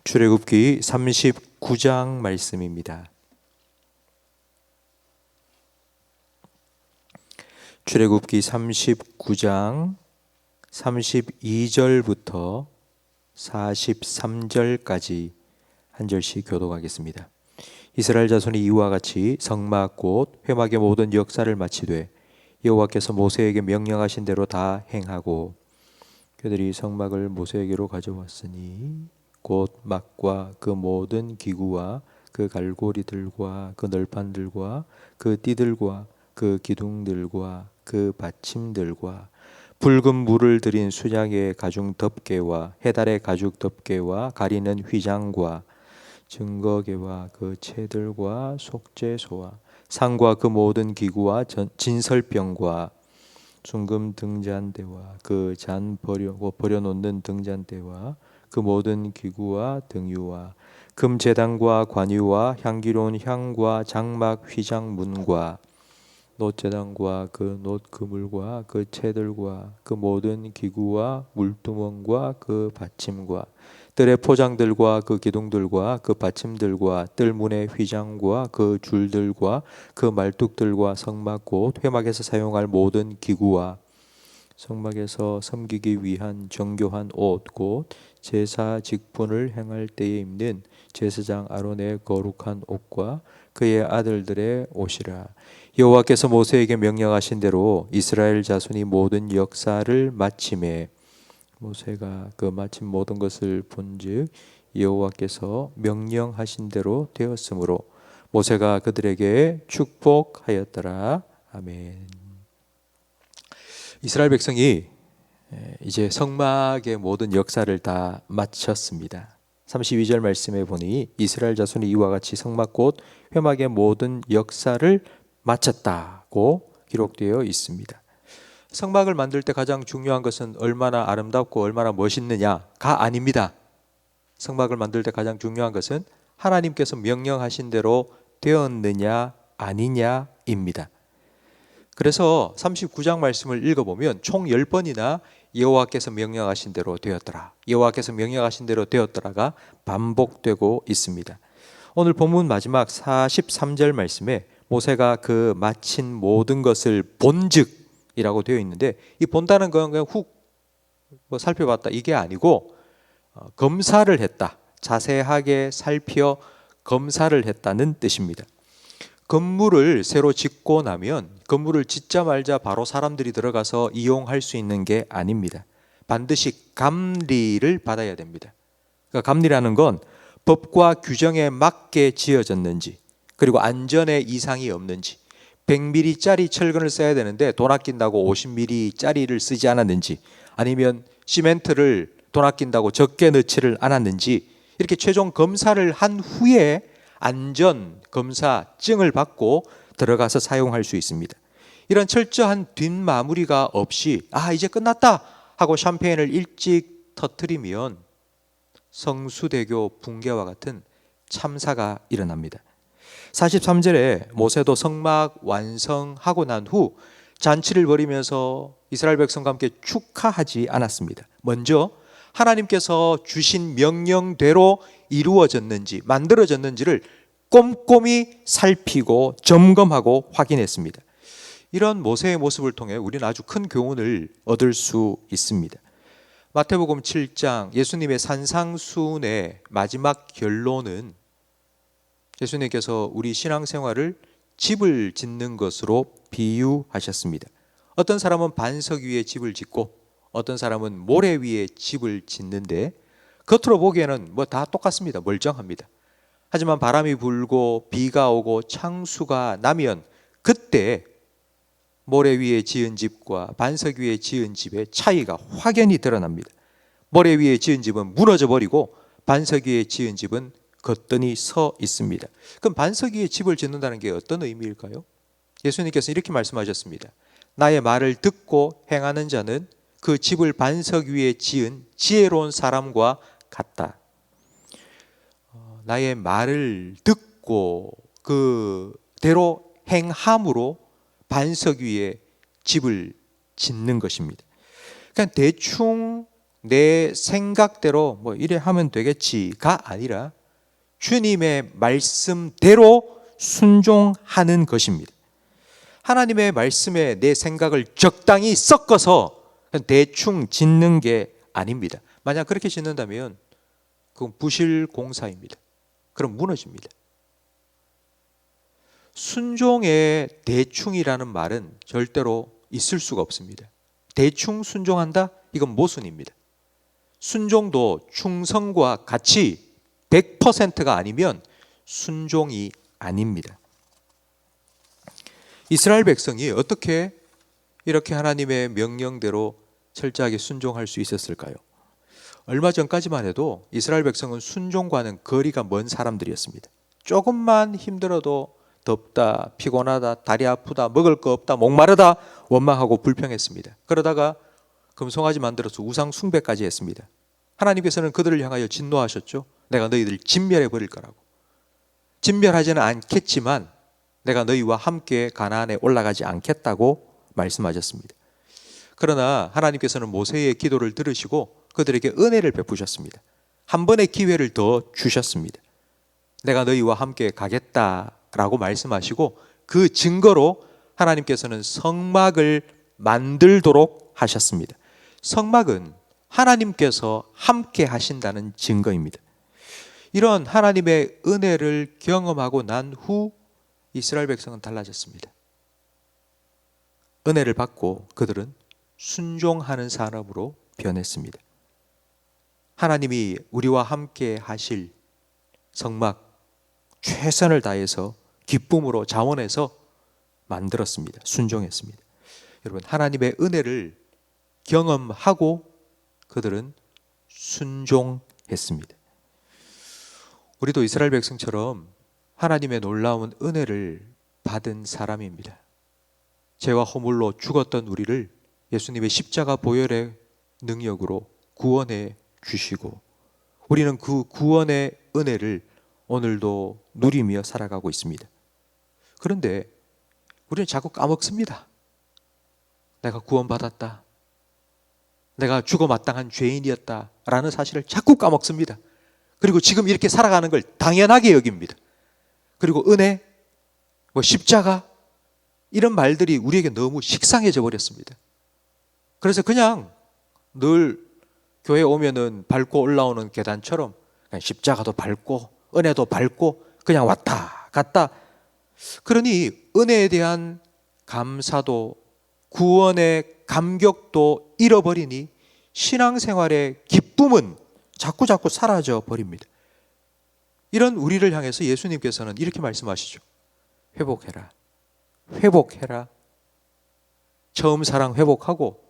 출애굽기 39장 말씀입니다. 출애굽기 39장 32절부터 43절까지 한 절씩 교독하겠습니다. 이스라엘 자손이 이와 같이 성막 곧 회막의 모든 역사를 마치되 여호와께서 모세에게 명령하신 대로 다 행하고, 그들이 성막을 모세에게로 가져왔으니 곧 막과 그 모든 기구와 그 갈고리들과 그 널판들과 그 띠들과 그 기둥들과 그 받침들과 붉은 물을 들인 수작의 가죽 덮개와 해달의 가죽 덮개와 가리는 휘장과 증거개와 그 채들과 속죄소와 상과 그 모든 기구와 진설병과 순금 등잔대와 그 잔 버려놓는 등잔대와 그 모든 기구와 등유와 금제단과 관유와 향기로운 향과 장막 휘장문과 놋제단과 그 놋 그물과 그 채들과 그 모든 기구와 물두멍과 그 받침과 뜰의 포장들과 그 기둥들과 그 받침들과 뜰문의 휘장과 그 줄들과 그 말뚝들과 성막 곧 회막에서 사용할 모든 기구와 성막에서 섬기기 위한 정교한 옷 곧 제사 직분을 행할 때에 입는 제사장 아론의 거룩한 옷과 그의 아들들의 옷이라. 여호와께서 모세에게 명령하신 대로 이스라엘 자손이 모든 역사를 마침에 모세가 그 마침 모든 것을 본즉 여호와께서 명령하신 대로 되었으므로 모세가 그들에게 축복하였더라. 아멘. 이스라엘 백성이 이제 성막의 모든 역사를 다 마쳤습니다. 32절 말씀에 보니 이스라엘 자손이 이와 같이 성막 곧 회막의 모든 역사를 마쳤다고 기록되어 있습니다. 성막을 만들 때 가장 중요한 것은 얼마나 아름답고 얼마나 멋있느냐가 아닙니다. 성막을 만들 때 가장 중요한 것은 하나님께서 명령하신 대로 되었느냐 아니냐입니다. 그래서 39장 말씀을 읽어보면 총 10번이나 여호와께서 명령하신 대로 되었더라, 여호와께서 명령하신 대로 되었더라가 반복되고 있습니다. 오늘 본문 마지막 43절 말씀에 모세가 그 마친 모든 것을 본즉이라고 되어 있는데, 이 본다는 건 그냥 훅 살펴봤다 이게 아니고 검사를 했다, 자세하게 살펴 검사를 했다는 뜻입니다. 건물을 새로 짓고 나면 건물을 짓자마자 바로 사람들이 들어가서 이용할 수 있는 게 아닙니다. 반드시 감리를 받아야 됩니다. 그러니까 감리라는 건 법과 규정에 맞게 지어졌는지, 그리고 안전에 이상이 없는지, 100mm짜리 철근을 써야 되는데 돈 아낀다고 50mm짜리를 쓰지 않았는지, 아니면 시멘트를 돈 아낀다고 적게 넣지를 않았는지, 이렇게 최종 검사를 한 후에 안전 검사증을 받고 들어가서 사용할 수 있습니다. 이런 철저한 뒷마무리가 없이 이제 끝났다 하고 샴페인을 일찍 터뜨리면 성수대교 붕괴와 같은 참사가 일어납니다. 43절에 모세도 성막 완성하고 난 후 잔치를 벌이면서 이스라엘 백성과 함께 축하하지 않았습니다. 먼저 하나님께서 주신 명령대로 이루어졌는지 만들어졌는지를 꼼꼼히 살피고 점검하고 확인했습니다. 이런 모세의 모습을 통해 우리는 아주 큰 교훈을 얻을 수 있습니다. 마태복음 7장 예수님의 산상수훈의 마지막 결론은 예수님께서 우리 신앙생활을 집을 짓는 것으로 비유하셨습니다. 어떤 사람은 반석 위에 집을 짓고 어떤 사람은 모래 위에 집을 짓는데 겉으로 보기에는 다 똑같습니다. 멀쩡합니다. 하지만 바람이 불고 비가 오고 창수가 나면 그때 모래 위에 지은 집과 반석 위에 지은 집의 차이가 확연히 드러납니다. 모래 위에 지은 집은 무너져 버리고 반석 위에 지은 집은 거뜬히 서 있습니다. 그럼 반석 위에 집을 짓는다는 게 어떤 의미일까요? 예수님께서 이렇게 말씀하셨습니다. 나의 말을 듣고 행하는 자는 그 집을 반석 위에 지은 지혜로운 사람과 같다. 나의 말을 듣고 그대로 행함으로 반석 위에 집을 짓는 것입니다. 그냥 대충 내 생각대로 뭐 이래 하면 되겠지가 아니라 주님의 말씀대로 순종하는 것입니다. 하나님의 말씀에 내 생각을 적당히 섞어서 대충 짓는 게 아닙니다. 만약 그렇게 짓는다면 그건 부실공사입니다. 그럼 무너집니다. 순종의 대충이라는 말은 절대로 있을 수가 없습니다. 대충 순종한다? 이건 모순입니다. 순종도 충성과 같이 100%가 아니면 순종이 아닙니다. 이스라엘 백성이 어떻게 이렇게 하나님의 명령대로 철저하게 순종할 수 있었을까요? 얼마 전까지만 해도 이스라엘 백성은 순종과는 거리가 먼 사람들이었습니다. 조금만 힘들어도 덥다, 피곤하다, 다리 아프다, 먹을 거 없다, 목마르다 원망하고 불평했습니다. 그러다가 금송아지 만들어서 우상 숭배까지 했습니다. 하나님께서는 그들을 향하여 진노하셨죠. 내가 너희들 진멸해 버릴 거라고. 진멸하지는 않겠지만 내가 너희와 함께 가나안에 올라가지 않겠다고 말씀하셨습니다. 그러나 하나님께서는 모세의 기도를 들으시고 그들에게 은혜를 베푸셨습니다. 한 번의 기회를 더 주셨습니다. 내가 너희와 함께 가겠다라고 말씀하시고 그 증거로 하나님께서는 성막을 만들도록 하셨습니다. 성막은 하나님께서 함께 하신다는 증거입니다. 이런 하나님의 은혜를 경험하고 난 후 이스라엘 백성은 달라졌습니다. 은혜를 받고 그들은 순종하는 사람으로 변했습니다. 하나님이 우리와 함께 하실 성막 최선을 다해서 기쁨으로 자원해서 만들었습니다. 순종했습니다. 여러분, 하나님의 은혜를 경험하고 그들은 순종했습니다. 우리도 이스라엘 백성처럼 하나님의 놀라운 은혜를 받은 사람입니다. 죄와 허물로 죽었던 우리를 예수님의 십자가 보혈의 능력으로 구원해 주시고 우리는 그 구원의 은혜를 오늘도 누리며 살아가고 있습니다. 그런데 우리는 자꾸 까먹습니다. 내가 구원받았다. 내가 죽어 마땅한 죄인이었다 라는 사실을 자꾸 까먹습니다. 그리고 지금 이렇게 살아가는 걸 당연하게 여깁니다. 그리고 은혜, 십자가 이런 말들이 우리에게 너무 식상해져 버렸습니다. 그래서 그냥 늘 교회 오면은 밟고 올라오는 계단처럼 그냥 십자가도 밟고 은혜도 밟고 그냥 왔다 갔다. 그러니 은혜에 대한 감사도 구원의 감격도 잃어버리니 신앙생활의 기쁨은 자꾸 사라져 버립니다. 이런 우리를 향해서 예수님께서는 이렇게 말씀하시죠. 회복해라. 회복해라. 처음 사랑 회복하고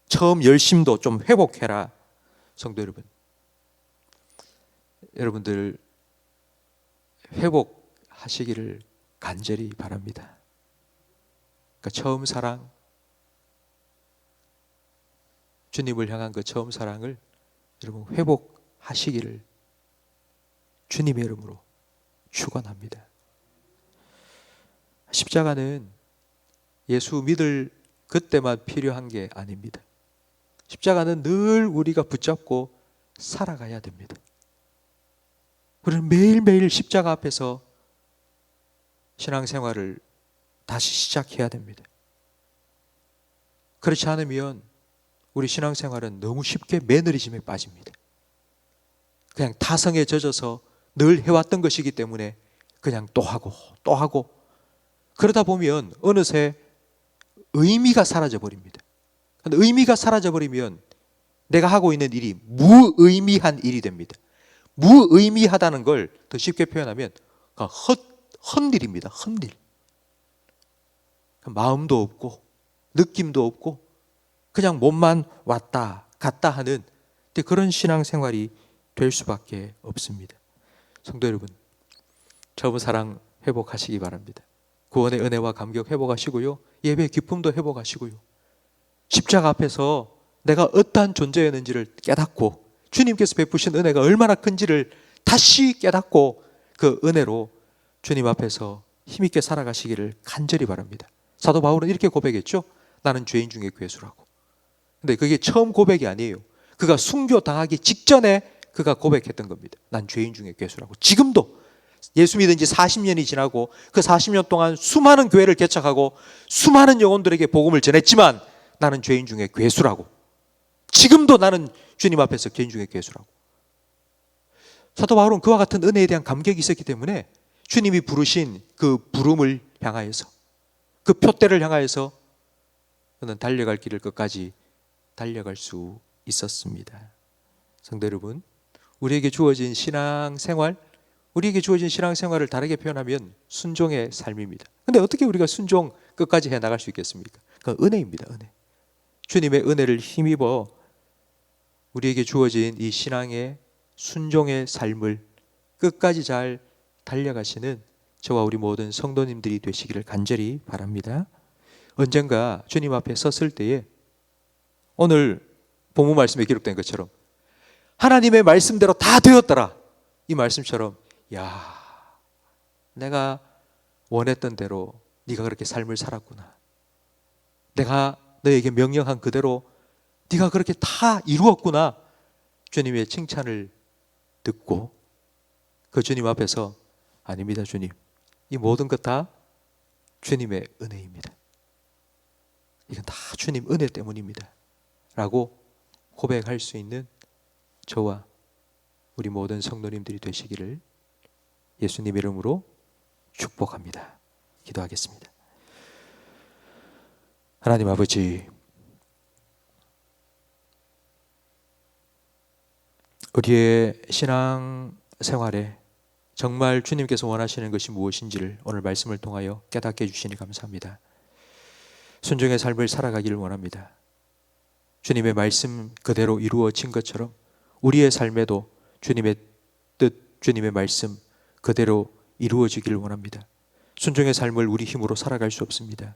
처음 열심도 좀 회복해라. 성도 여러분, 여러분들 회복하시기를 간절히 바랍니다. 그러니까 처음 사랑, 주님을 향한 그 처음 사랑을 여러분 회복하시기를 주님의 이름으로 축원합니다. 십자가는 예수 믿을 그때만 필요한 게 아닙니다. 십자가는 늘 우리가 붙잡고 살아가야 됩니다. 우리는 매일매일 십자가 앞에서 신앙생활을 다시 시작해야 됩니다. 그렇지 않으면 우리 신앙생활은 너무 쉽게 매너리즘에 빠집니다. 그냥 타성에 젖어서 늘 해왔던 것이기 때문에 그냥 또 하고 또 하고 그러다 보면 어느새 의미가 사라져 버립니다. 의미가 사라져 버리면 내가 하고 있는 일이 무의미한 일이 됩니다. 무의미하다는 걸 더 쉽게 표현하면 헛일입니다. 헛일. 마음도 없고 느낌도 없고 그냥 몸만 왔다 갔다 하는 그런 신앙생활이 될 수밖에 없습니다. 성도 여러분, 처음 사랑 회복하시기 바랍니다. 구원의 은혜와 감격 회복하시고요. 예배의 기쁨도 회복하시고요. 십자가 앞에서 내가 어떠한 존재였는지를 깨닫고 주님께서 베푸신 은혜가 얼마나 큰지를 다시 깨닫고 그 은혜로 주님 앞에서 힘있게 살아가시기를 간절히 바랍니다. 사도 바울은 이렇게 고백했죠. 나는 죄인 중에 괴수라고. 근데 그게 처음 고백이 아니에요. 그가 순교당하기 직전에 그가 고백했던 겁니다. 난 죄인 중에 괴수라고. 지금도 예수 믿은 지 40년이 지나고 그 40년 동안 수많은 교회를 개척하고 수많은 영혼들에게 복음을 전했지만 나는 죄인 중에 괴수라고. 지금도 나는 주님 앞에서 죄인 중에 괴수라고. 사도 바울은 그와 같은 은혜에 대한 감격이 있었기 때문에 주님이 부르신 그 부름을 향하여서, 그 표대를 향하여서 그는 달려갈 길을 끝까지 달려갈 수 있었습니다. 성도 여러분, 우리에게 주어진 신앙생활, 우리에게 주어진 신앙생활을 다르게 표현하면 순종의 삶입니다. 근데 어떻게 우리가 순종 끝까지 해나갈 수 있겠습니까? 그건 은혜입니다. 은혜. 주님의 은혜를 힘입어 우리에게 주어진 이 신앙의 순종의 삶을 끝까지 잘 달려가시는 저와 우리 모든 성도님들이 되시기를 간절히 바랍니다. 언젠가 주님 앞에 섰을 때에 오늘 본문 말씀에 기록된 것처럼 하나님의 말씀대로 다 되었더라, 이 말씀처럼, 야, 내가 원했던 대로 네가 그렇게 삶을 살았구나, 내가 너에게 명령한 그대로 네가 그렇게 다 이루었구나, 주님의 칭찬을 듣고 그 주님 앞에서 아닙니다 주님, 이 모든 것 다 주님의 은혜입니다, 이건 다 주님 은혜 때문입니다 라고 고백할 수 있는 저와 우리 모든 성도님들이 되시기를 예수님 이름으로 축복합니다. 기도하겠습니다. 하나님 아버지, 우리의 신앙 생활에 정말 주님께서 원하시는 것이 무엇인지를 오늘 말씀을 통하여 깨닫게 해주시니 감사합니다. 순종의 삶을 살아가기를 원합니다. 주님의 말씀 그대로 이루어진 것처럼 우리의 삶에도 주님의 뜻, 주님의 말씀 그대로 이루어지기를 원합니다. 순종의 삶을 우리 힘으로 살아갈 수 없습니다.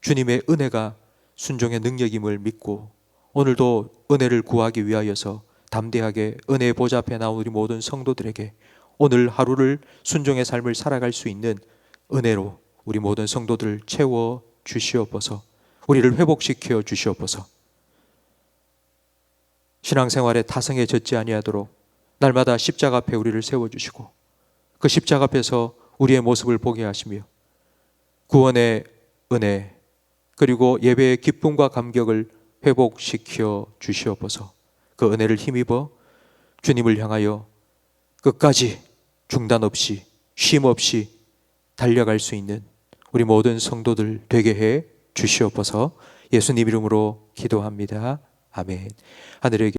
주님의 은혜가 순종의 능력임을 믿고 오늘도 은혜를 구하기 위하여서 담대하게 은혜의 보좌 앞에 나온 우리 모든 성도들에게 오늘 하루를 순종의 삶을 살아갈 수 있는 은혜로 우리 모든 성도들을 채워 주시옵소서. 우리를 회복시켜 주시옵소서. 신앙생활에 타성에 젖지 아니하도록 날마다 십자가 앞에 우리를 세워주시고 그 십자가 앞에서 우리의 모습을 보게 하시며 구원의 은혜 그리고 예배의 기쁨과 감격을 회복시켜 주시옵소서. 그 은혜를 힘입어 주님을 향하여 끝까지 중단 없이 쉼 없이 달려갈 수 있는 우리 모든 성도들 되게 해 주시옵소서. 예수님 이름으로 기도합니다. 아멘. 하늘에